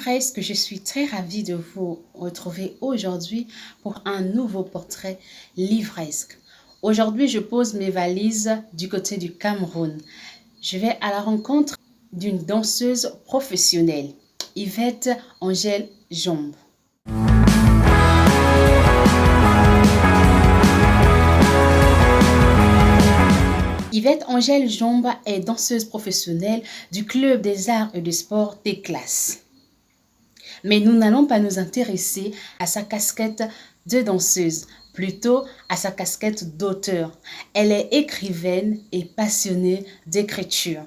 Livresque, je suis très ravie de vous retrouver aujourd'hui pour un nouveau portrait livresque. Aujourd'hui, je pose mes valises du côté du Cameroun. Je vais à la rencontre d'une danseuse professionnelle, Yvette Angèle Jombe. Yvette Angèle Jombe est danseuse professionnelle du Club des Arts et des Sports des Classes. Mais nous n'allons pas nous intéresser à sa casquette de danseuse, plutôt à sa casquette d'auteur. Elle est écrivaine et passionnée d'écriture.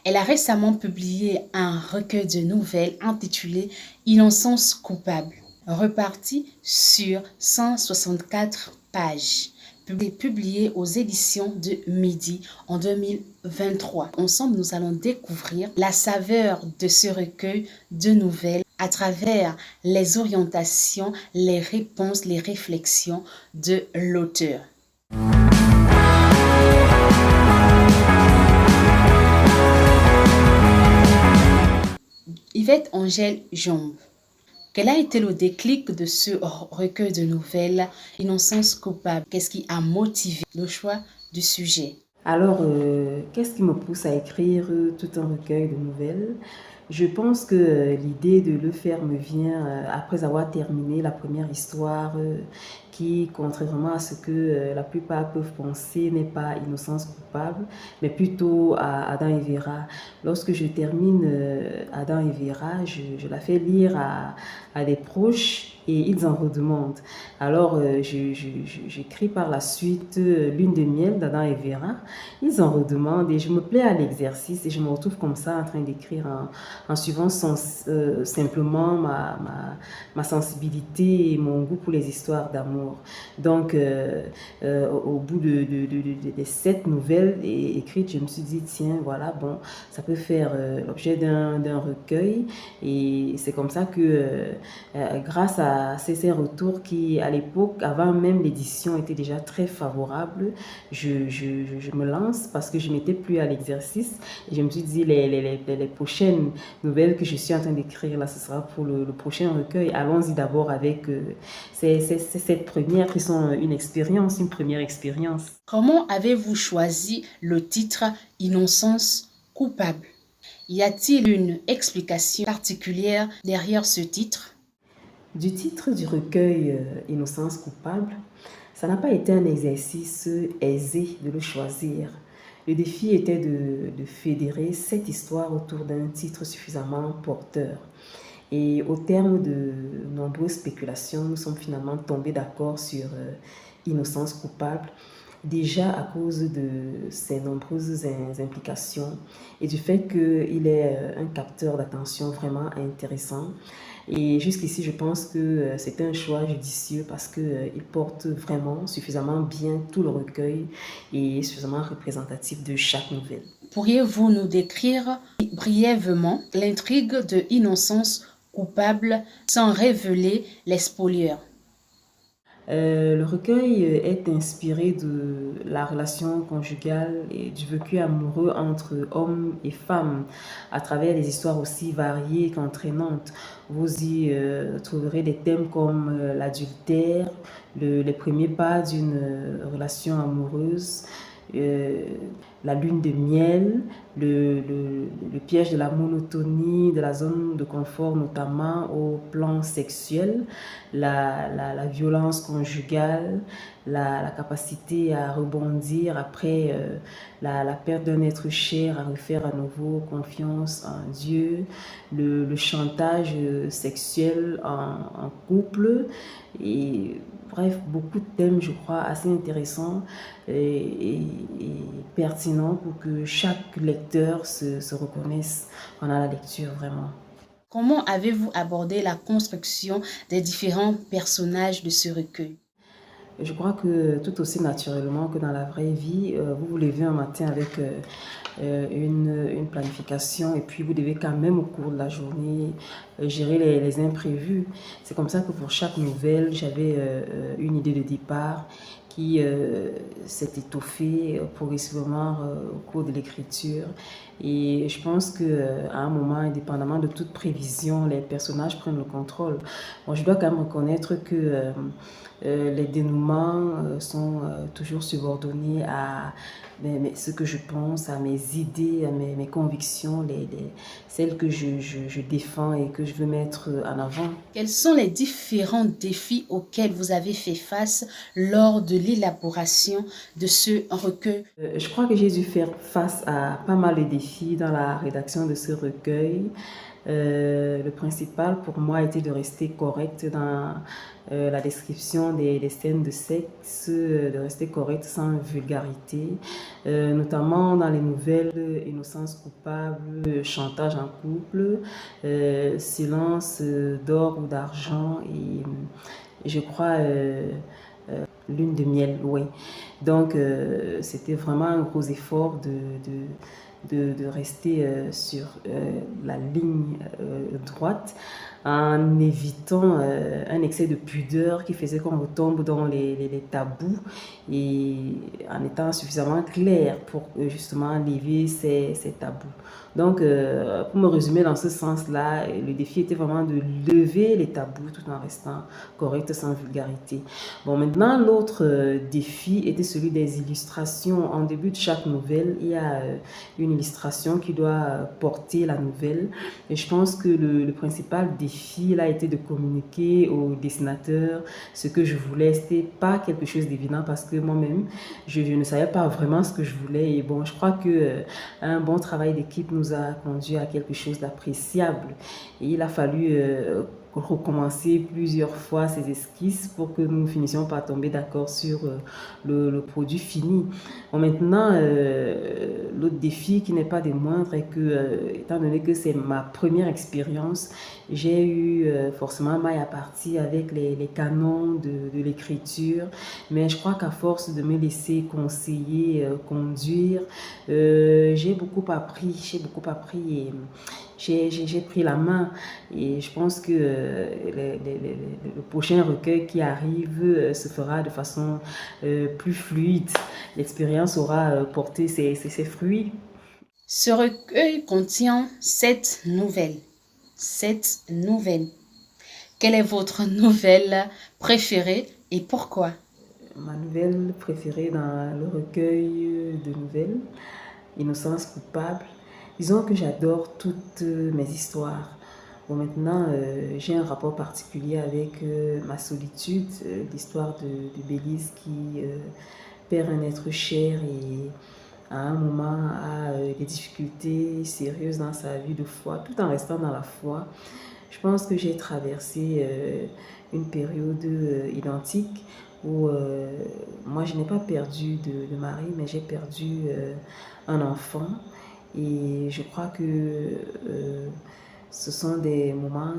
Elle a récemment publié un recueil de nouvelles intitulé « Innocence coupable », reparti sur 164 pages. Publié aux éditions de Midi en 2023. Ensemble, nous allons découvrir la saveur de ce recueil de nouvelles à travers les orientations, les réponses, les réflexions de l'auteur. Yvette Angèle Jombe. Quel a été le déclic de ce recueil de nouvelles, Innocence coupable? Qu'est-ce qui a motivé le choix du sujet? Alors, qu'est-ce qui me pousse à écrire tout un recueil de nouvelles? Je pense que l'idée de le faire me vient après avoir terminé la première histoire qui, contrairement à ce que la plupart peuvent penser, n'est pas Innocence coupable, mais plutôt à Adam et Vera. Lorsque je termine Adam et Vera, je la fais lire à des proches et ils en redemandent. Alors, j'écris par la suite Lune de miel d'Adam et Vera. Ils en redemandent et je me plais à l'exercice et je me retrouve comme ça en train d'écrire en suivant simplement ma sensibilité et mon goût pour les histoires d'amour. Donc, au bout des 7 nouvelles écrites, je me suis dit, tiens, voilà, bon, ça peut faire l'objet d'un recueil. Et c'est comme ça que, grâce à ces retours qui, à l'époque, avant même l'édition, étaient déjà très favorables, je me lance parce que je n'étais plus à l'exercice. Et je me suis dit, les prochaines nouvelles que je suis en train d'écrire, là, ce sera pour le prochain recueil. Allons-y d'abord avec cette première qui sont une première expérience. Comment avez-vous choisi le titre Innocence coupable? Y a-t-il une explication particulière derrière ce titre? Du titre du recueil Innocence coupable, ça n'a pas été un exercice aisé de le choisir. Le défi était de fédérer cette histoire autour d'un titre suffisamment porteur. Et au terme de nombreuses spéculations, nous sommes finalement tombés d'accord sur Innocence coupable, déjà à cause de ses nombreuses implications et du fait qu'il est un capteur d'attention vraiment intéressant. Et jusqu'ici, je pense que c'est un choix judicieux parce qu'il porte vraiment suffisamment bien tout le recueil et est suffisamment représentatif de chaque nouvelle. Pourriez-vous nous décrire brièvement l'intrigue de Innocence coupable sans révéler les spoilers? Le recueil est inspiré de la relation conjugale et du vécu amoureux entre hommes et femmes à travers des histoires aussi variées qu'entraînantes. Vous y trouverez des thèmes comme l'adultère, les premiers pas d'une relation amoureuse, la lune de miel, le piège de la monotonie, de la zone de confort, notamment au plan sexuel, la violence conjugale, la capacité à rebondir après la perte d'un être cher, à refaire à nouveau confiance en Dieu, le chantage sexuel en couple, et bref, beaucoup de thèmes, je crois, assez intéressants et pertinents pour que chaque lecteur se reconnaisse pendant la lecture, vraiment. Comment avez-vous abordé la construction des différents personnages de ce recueil? Je crois que tout aussi naturellement que dans la vraie vie, vous vous levez un matin avec une planification et puis vous devez quand même au cours de la journée gérer les imprévus. C'est comme ça que pour chaque nouvelle, j'avais une idée de départ qui s'est étoffé progressivement au cours de l'écriture. Et je pense qu'à un moment, indépendamment de toute prévision, les personnages prennent le contrôle. Bon, je dois quand même reconnaître que les dénouements sont toujours subordonnés à ce que je pense, à mes idées, à mes convictions, celles que je défends et que je veux mettre en avant. Quels sont les différents défis auxquels vous avez fait face lors de l'élaboration de ce recueil? Je crois que j'ai dû faire face à pas mal de défis dans la rédaction de ce recueil. Le principal pour moi était de rester correcte dans la description des scènes de sexe, de rester correcte sans vulgarité, notamment dans les nouvelles Innocence coupable, Chantage en couple, Silence d'or ou d'argent et je crois Lune de miel, oui. Donc c'était vraiment un gros effort de rester sur la ligne droite en évitant un excès de pudeur qui faisait qu'on retombe dans les tabous et en étant suffisamment clair pour justement lever ces tabous. Donc, pour me résumer dans ce sens-là, le défi était vraiment de lever les tabous tout en restant correct sans vulgarité. Bon, maintenant, l'autre défi était celui des illustrations. En début de chaque nouvelle, il y a une illustration qui doit porter la nouvelle. Et je pense que le principal défi là, était de communiquer au dessinateur ce que je voulais. C'était pas quelque chose d'évident parce que moi-même, je ne savais pas vraiment ce que je voulais. Et bon, je crois que un bon travail d'équipe nous a conduit à quelque chose d'appréciable. Et il a fallu recommencer plusieurs fois ces esquisses pour que nous finissions par tomber d'accord sur le produit fini. Bon, maintenant, l'autre défi qui n'est pas des moindres est que, étant donné que c'est ma première expérience, j'ai eu forcément maille à partie avec les canons de l'écriture, mais je crois qu'à force de me laisser conseiller, conduire, j'ai beaucoup appris et j'ai pris la main et je pense que le prochain recueil qui arrive se fera de façon plus fluide. L'expérience aura porté ses fruits. Ce recueil contient 7 nouvelles. 7 nouvelles. Quelle est votre nouvelle préférée et pourquoi? Ma nouvelle préférée dans le recueil de nouvelles, Innocence coupable. Disons que j'adore toutes mes histoires. Bon, maintenant, j'ai un rapport particulier avec ma solitude, l'histoire de Bélise qui perd un être cher et à un moment a des difficultés sérieuses dans sa vie de foi, tout en restant dans la foi. Je pense que j'ai traversé une période identique où moi je n'ai pas perdu de mari, mais j'ai perdu un enfant. Et je crois que ce sont des moments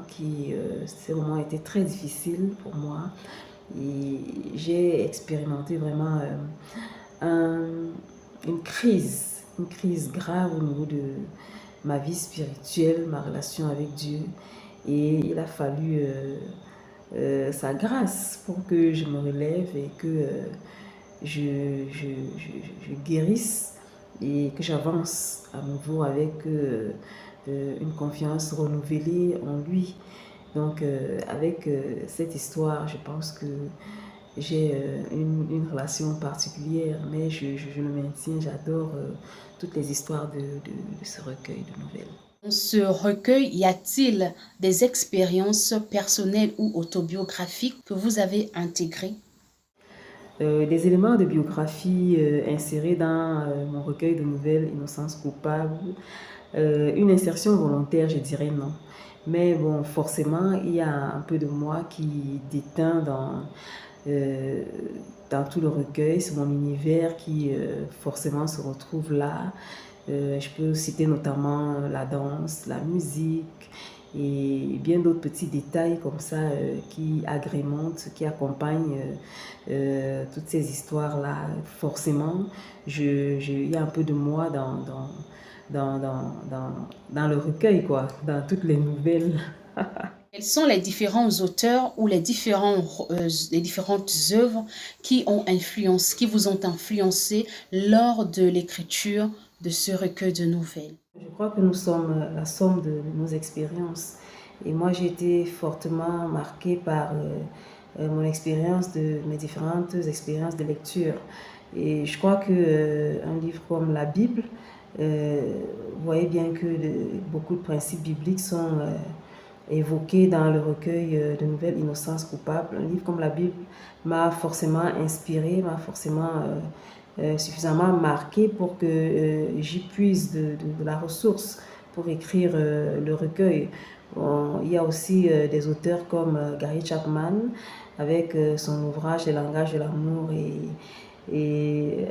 ces moments étaient très difficiles pour moi. Et j'ai expérimenté vraiment une crise grave au niveau de ma vie spirituelle, ma relation avec Dieu. Et il a fallu sa grâce pour que je me relève et que je guérisse et que j'avance à nouveau avec une confiance renouvelée en lui. Donc avec cette histoire, je pense que j'ai une relation particulière, mais je le maintiens, j'adore toutes les histoires de ce recueil de nouvelles. Dans ce recueil, y a-t-il des expériences personnelles ou autobiographiques que vous avez intégrées? Des éléments de biographie insérés dans mon recueil de nouvelles Innocence coupable. Une insertion volontaire, je dirais non. Mais bon, forcément, il y a un peu de moi qui déteint dans tout le recueil. C'est mon univers qui forcément se retrouve là. Je peux citer notamment la danse, la musique et bien d'autres petits détails comme ça qui agrémentent, qui accompagnent toutes ces histoires-là. Forcément, il y a un peu de moi dans le recueil, quoi, dans toutes les nouvelles. Quels sont les différents auteurs ou les différentes œuvres qui vous ont influencé lors de l'écriture de ce recueil de nouvelles? Je crois que nous sommes la somme de nos expériences. Et moi, j'ai été fortement marquée par mon expérience mes différentes expériences de lecture. Et je crois que un livre comme la Bible, vous voyez bien que beaucoup de principes bibliques sont évoqués dans le recueil de nouvelles Innocence coupable. Un livre comme la Bible m'a forcément inspiré, m'a forcément suffisamment marqué pour que j'y puise de la ressource pour écrire le recueil. Bon, il y a aussi des auteurs comme Gary Chapman avec son ouvrage Les langages de l'amour et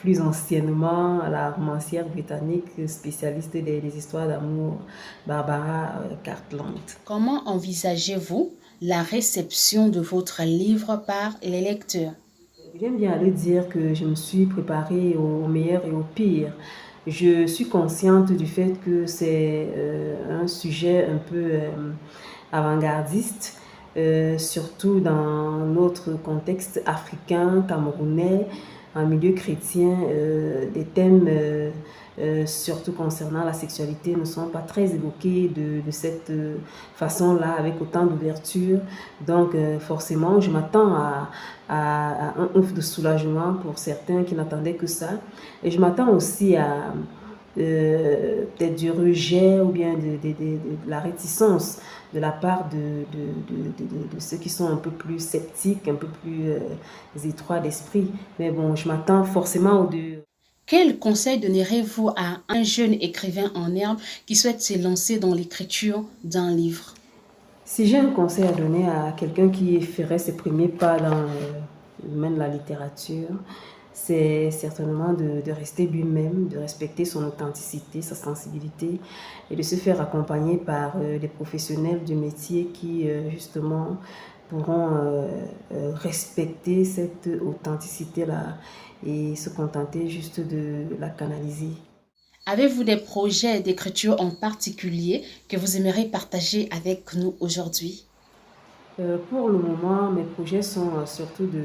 plus anciennement la romancière britannique spécialiste des histoires d'amour Barbara Cartland. Comment envisagez-vous la réception de votre livre par les lecteurs? J'aime bien le dire que je me suis préparée au meilleur et au pire. Je suis consciente du fait que c'est un sujet un peu avant-gardiste, surtout dans notre contexte africain, camerounais, en milieu chrétien. Des thèmes, surtout concernant la sexualité, ne sont pas très évoqués de cette façon-là, avec autant d'ouverture. Donc, forcément, je m'attends à un ouf de soulagement pour certains qui n'attendaient que ça. Et je m'attends aussi à peut-être du rejet ou bien de la réticence de la part de ceux qui sont un peu plus sceptiques, un peu plus étroits d'esprit. Mais bon, je m'attends forcément aux deux. Quel conseil donnerez-vous à un jeune écrivain en herbe qui souhaite se lancer dans l'écriture d'un livre? Si j'ai un conseil à donner à quelqu'un qui ferait ses premiers pas dans le domaine de la littérature, c'est certainement de rester lui-même, de respecter son authenticité, sa sensibilité et de se faire accompagner par des professionnels du métier qui, justement, pourront respecter cette authenticité-là et se contenter juste de la canaliser. Avez-vous des projets d'écriture en particulier que vous aimeriez partager avec nous aujourd'hui? Pour le moment, mes projets sont surtout de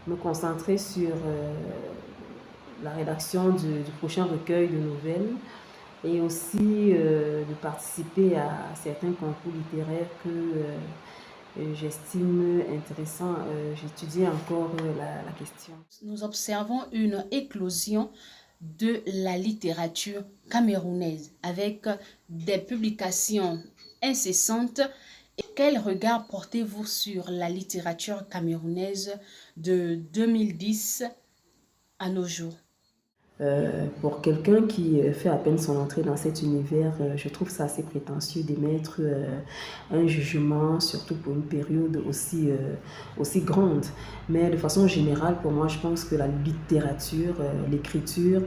me concentrer sur la rédaction du prochain recueil de nouvelles et aussi de participer à certains concours littéraires que j'estime intéressants. J'étudie encore la question. Nous observons une éclosion de la littérature camerounaise avec des publications incessantes. Et quel regard portez-vous sur la littérature camerounaise de 2010 à nos jours? Pour quelqu'un qui fait à peine son entrée dans cet univers, je trouve ça assez prétentieux d'émettre un jugement, surtout pour une période aussi grande. Mais de façon générale, pour moi, je pense que la littérature, l'écriture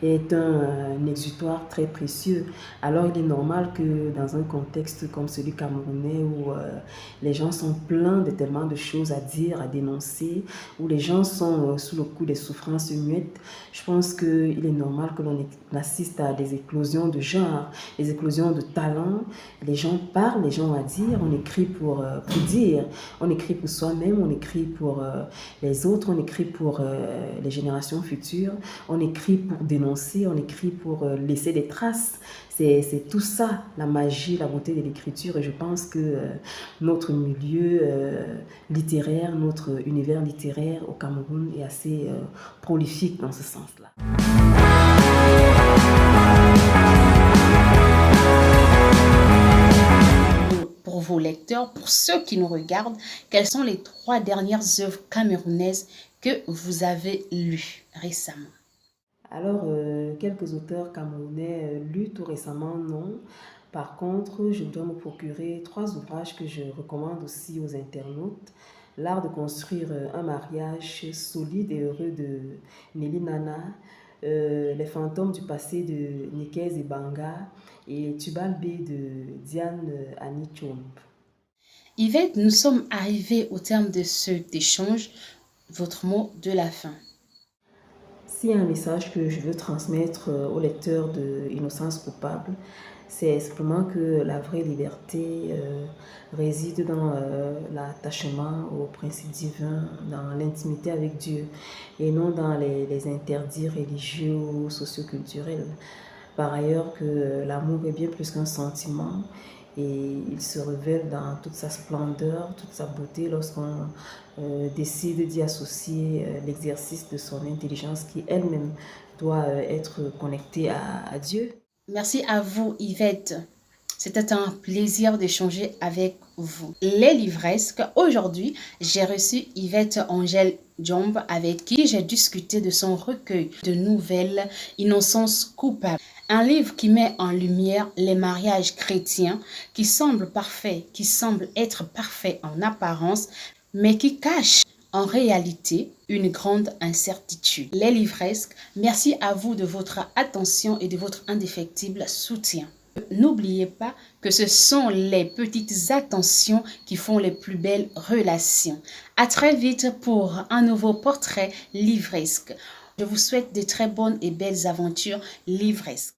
est un exutoire très précieux. Alors il est normal que dans un contexte comme celui camerounais où les gens sont pleins de tellement de choses à dire, à dénoncer, où les gens sont sous le coup des souffrances muettes, je pense qu'il est normal que l'on assiste à des éclosions de genre, des éclosions de talents. Les gens parlent, les gens ont à dire, on écrit pour dire, on écrit pour soi-même, on écrit pour les autres, on écrit pour les générations futures, on écrit pour dénoncer, on écrit pour laisser des traces. C'est tout ça, la magie, la beauté de l'écriture. Et je pense que notre milieu littéraire, notre univers littéraire au Cameroun est assez prolifique dans ce sens-là. Pour vos lecteurs, pour ceux qui nous regardent, quelles sont les 3 dernières œuvres camerounaises que vous avez lues récemment? Alors, quelques auteurs camerounais lus tout récemment, non. Par contre, je dois me procurer 3 ouvrages que je recommande aussi aux internautes. L'art de construire un mariage solide et heureux de Nelly Nana, Les fantômes du passé de Nikez Banga et Tubal B de Diane Annie Chomp. Yvette, nous sommes arrivés au terme de cet échange. Votre mot de la fin. S'il y a un message que je veux transmettre aux lecteurs de Innocence coupable, C'est simplement que la vraie liberté réside dans l'attachement aux principes divins, dans l'intimité avec Dieu et non dans les interdits religieux ou socioculturels. Par ailleurs, que l'amour est bien plus qu'un sentiment et il se révèle dans toute sa splendeur, toute sa beauté lorsqu'on décide d'y associer l'exercice de son intelligence qui elle-même doit être connectée à Dieu. Merci à vous, Yvette. C'était un plaisir d'échanger avec vous. Les livresques, aujourd'hui, j'ai reçu Yvette Angèle Djomba avec qui j'ai discuté de son recueil de nouvelles Innocence coupable. Un livre qui met en lumière les mariages chrétiens qui semblent parfaits, qui semblent être parfaits en apparence, mais qui cachent en réalité une grande incertitude. Les livresques, merci à vous de votre attention et de votre indéfectible soutien. N'oubliez pas que ce sont les petites attentions qui font les plus belles relations. À très vite pour un nouveau portrait livresque. Je vous souhaite de très bonnes et belles aventures livresques.